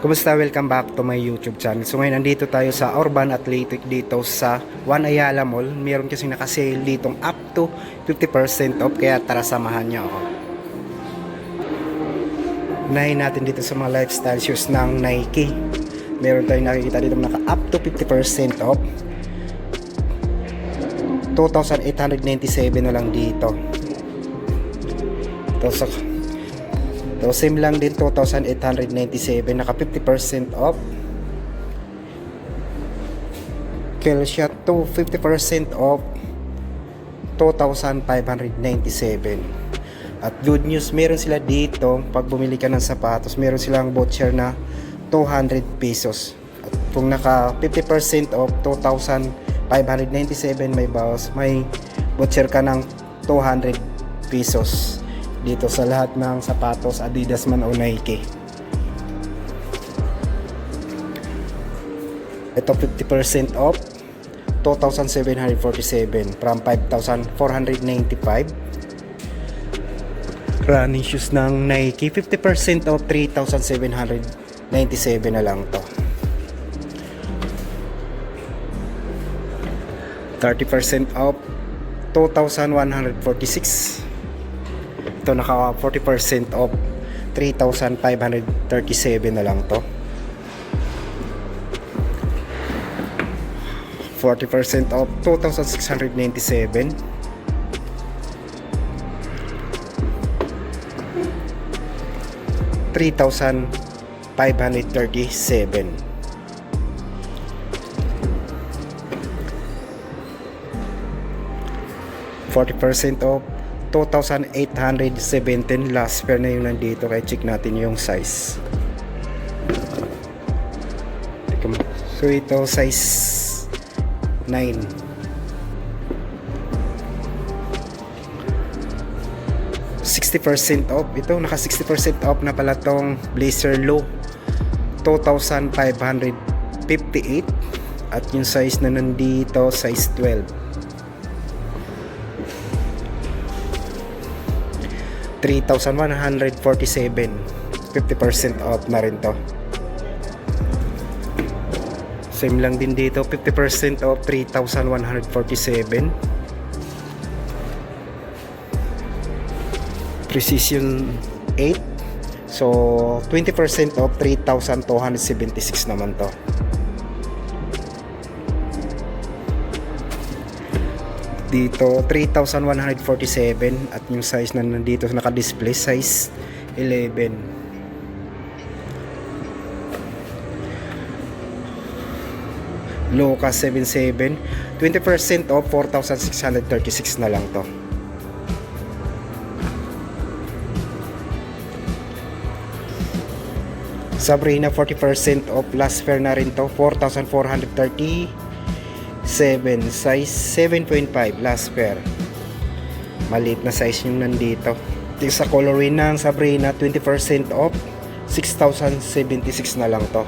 Kumusta? Welcome back to my YouTube channel. So ngayon nandito tayo sa Urban Athletic dito sa One Ayala Mall. Meron kasi naka-sale ditong up to 50% off, kaya tara samahan niyo ako. Unahin natin dito sa mga lifestyle shoes ng Nike. Meron tayong nakikita dito naka up to 50% off. 2,897 na lang dito. So same lang din, 2,897, naka 50% off. Kelshot to 50% off, 2,597. At good news, meron sila dito pag bumili ka ng sapatos, meron silang voucher na 200 pesos. At kung naka 50% off, 2,597, may bawas, may voucher ka ng 200 pesos dito sa lahat ng sapatos, Adidas man o Nike. Ito 50% off, 2,747 from 5,495. Running shoes ng Nike, 50% off, 3,797 na lang to. 30% off, 2,146. Ito naka 40% off, 3,537 na lang to. 40% off, 2,697. 3,537. 40% off, 2,817. Last pair na yung nandito, kaya check natin yung size. So ito size 9. %60 off. Ito naka 60% off na pala tong Blazer Low, 2,558. At yung size na nandito, size 12. 3,147, 50% off na rin to. Same lang din dito, 50% off, 3,147. Precision 8, so 20% off, 3,276 naman to. Dito 3,147 at yung size na nandito naka-display, size 11. Loka 77, 20% off, 4,636 na lang to. Sabrina 40% off, last pair na rin to, 4,437, size 7.5, last pair. Maliit na size yung nandito. Yung sa colorway ng Sabrina, 20% off, 6,076 na lang to.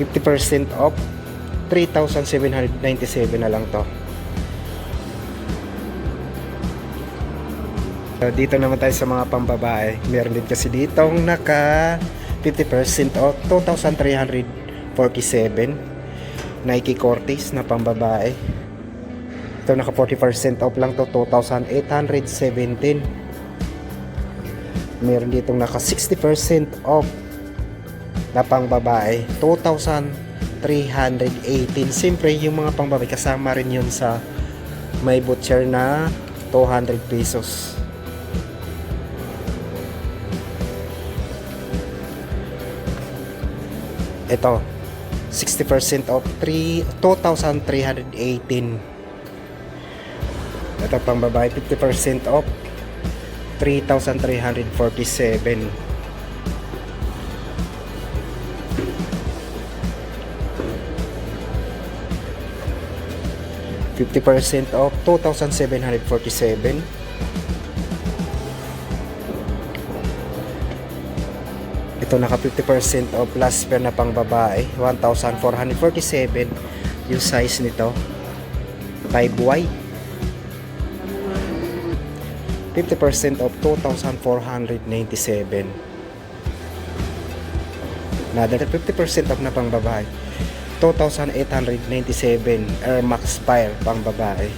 %50 off, 3,797 na lang to. Dito naman tayo sa mga pambabae. Meron din kasi ditong naka 50% off, 2,347. Nike Cortez na pambabae. Ito naka 40% off lang to, 2,817. Meron ditong naka 60% off na pangbabae, 2,318. Siyempre yung mga pangbabae kasama rin yun sa may voucher na 200 pesos. Ito 60% off, 2,318. Ito pang babae, 50% off, 3,347. 50% off, 2,747. Ito naka 50% off, last pair na pang babae, 1,447. Yung size nito 5Y. 50% off 2,497. Another 50% off na pang babae, 2,897 Air Max Fire pang babae.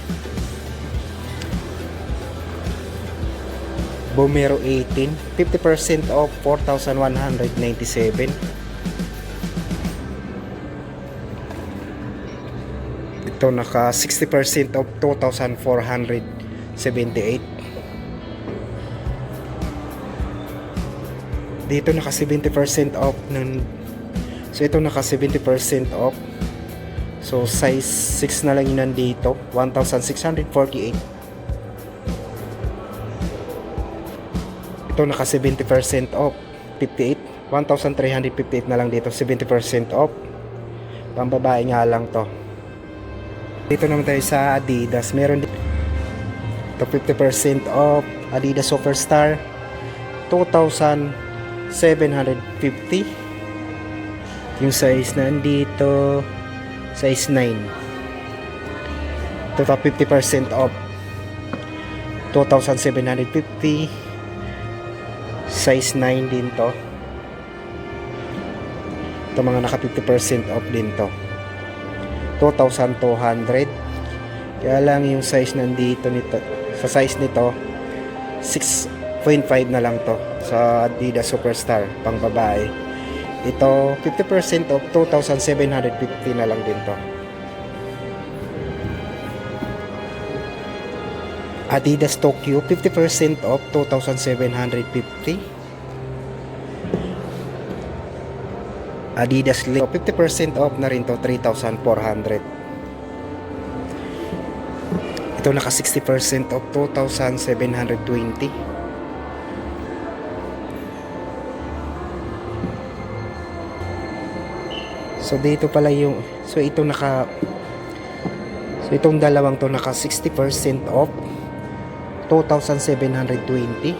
Bomero 18, 50% off 4,197. Ito naka 60% off 2,478. Dito naka 70% off ng, so ito naka 70% off. So size 6 na lang yun nandito, 1,648. Ito naka 70% off, 58, 1,358 na lang dito, 70% off. Pambabae nga lang to. Dito naman tayo sa Adidas. Meron dito ito 50% off Adidas Superstar, 2,750. Yung size nandito, size 9. Ito 50% off, 2,750. Size 9 din to. Ito mga naka 50% off din to, 2,200. Kaya lang yung size nandito nito, sa size nito 6.5 na lang to sa Adidas Superstar pang babae. Ito 50% off, 2,750 na lang din to. Adidas Tokyo 50% off, 2,750. Adidas Link 50% off na rin to, 3,400. Ito naka 60% off, 2,720. So dito pala yung, so ito naka, so itong dalawang to naka 60% off, 2,720.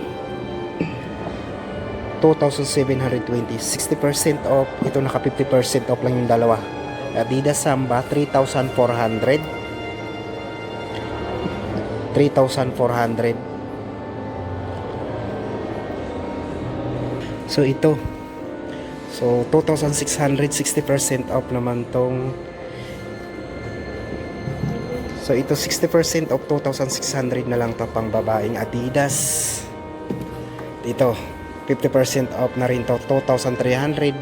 2,720, 60% off. Ito naka 50% off lang yung dalawa. Adidas Samba 3,400. 3,400. So ito, so 2,600, 60% off naman tong, so ito 60% off, 2,600 na lang to pang babaeng Adidas. Dito 50% off na rin to, 2,350.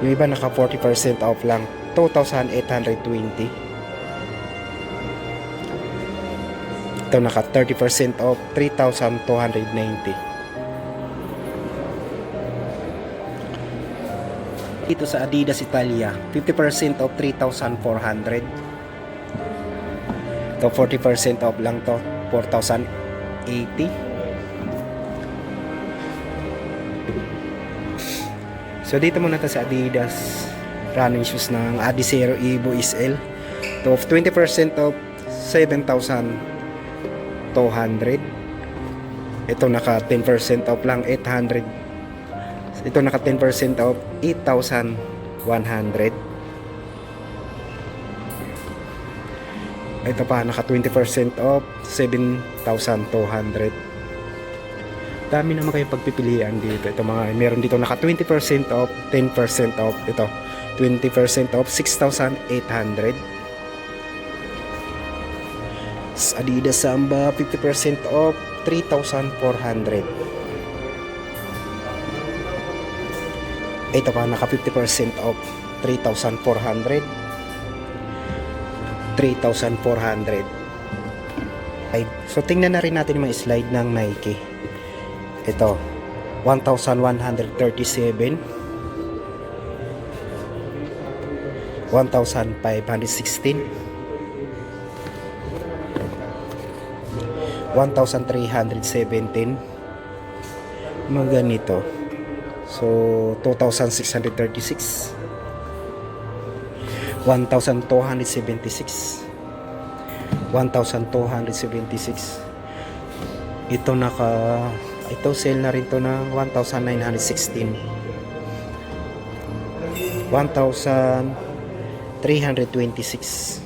Yung iba naka 40% off lang, 2,820. Ito naka 30% off, 3,290. Dito sa Adidas Italia 50% off, 3,400. Ito 40% off lang to, 4,080. So dito muna to sa Adidas running shoes ng Adizero Evo SL. Ito 20% off, 7,200. Ito naka 10% off lang, 800. Ito naka 10% off, 8,100. Ito pa naka 20% off, 7,200. Dami naman kayong pagpipilian dito. Ito mga meron dito naka 20% off, 10% off. Ito 20% off, 6,800. Adidas Samba 50% off, 3,400. Ito pa naka 50% off, 3,400. 3,400. So tingnan na rin natin yung mga slide ng Nike. Ito 1,137, 1,516, 1,317, mga ganito. So 2,636, 1,276, 1,276. Ito ito sale na rin to ng 1,916, 1,326.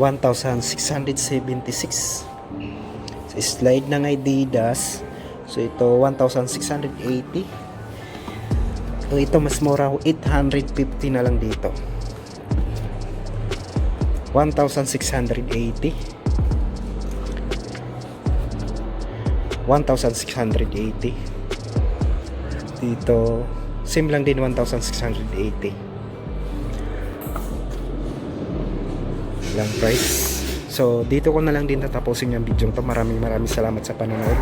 1,676. Sa slide ng Adidas, so ito 1,680. So ito mas mura, 850 na lang dito. 1,680. 1,680. Dito same lang din, 1,680 lang price. So dito ko na lang din tatapusin yung video to. Maraming salamat sa panonood.